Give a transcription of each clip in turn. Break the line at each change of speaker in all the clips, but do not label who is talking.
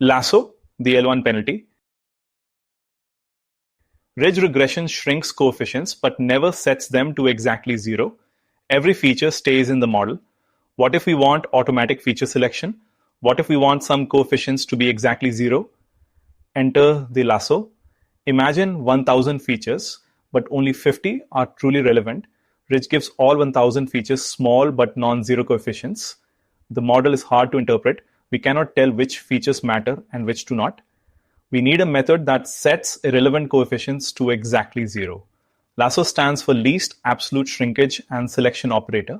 Lasso, the L1 penalty. Ridge regression shrinks coefficients but never sets them to exactly zero. Every feature stays in the model. What if we want automatic feature selection? What if we want some coefficients to be exactly zero? Enter the lasso. Imagine 1000 features, but only 50 are truly relevant. Ridge gives all 1000 features small but non-zero coefficients. The model is hard to interpret. We cannot tell which features matter and which do not. We need a method that sets irrelevant coefficients to exactly zero. Lasso stands for least absolute shrinkage and selection operator.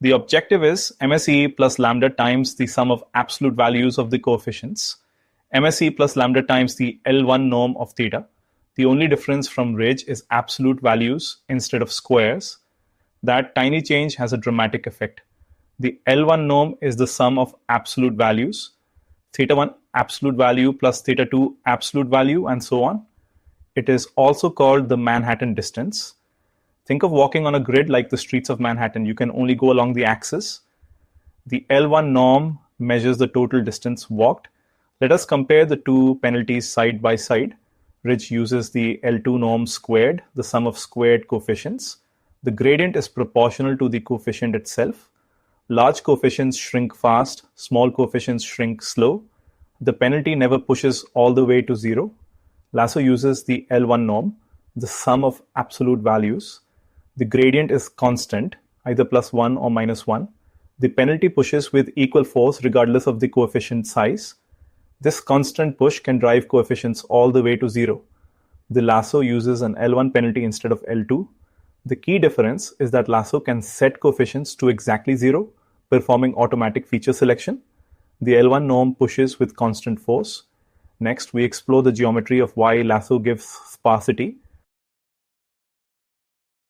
The objective is MSE plus lambda times the sum of absolute values of the coefficients. MSE plus lambda times the L1 norm of theta. The only difference from ridge is absolute values instead of squares. That tiny change has a dramatic effect. The L1 norm is the sum of absolute values. Theta 1 absolute value plus theta 2 absolute value, and so on. It is also called the Manhattan distance. Think of walking on a grid like the streets of Manhattan. You can only go along the axis. The L1 norm measures the total distance walked. Let us compare the two penalties side by side. Ridge uses the L2 norm squared, the sum of squared coefficients. The gradient is proportional to the coefficient itself. Large coefficients shrink fast, small coefficients shrink slow. The penalty never pushes all the way to zero. Lasso uses the L1 norm, the sum of absolute values. The gradient is constant, either plus 1 or minus 1. The penalty pushes with equal force regardless of the coefficient size. This constant push can drive coefficients all the way to zero. The lasso uses an L1 penalty instead of L2. The key difference is that lasso can set coefficients to exactly zero, performing automatic feature selection. The L1 norm pushes with constant force. Next, we explore the geometry of why lasso gives sparsity.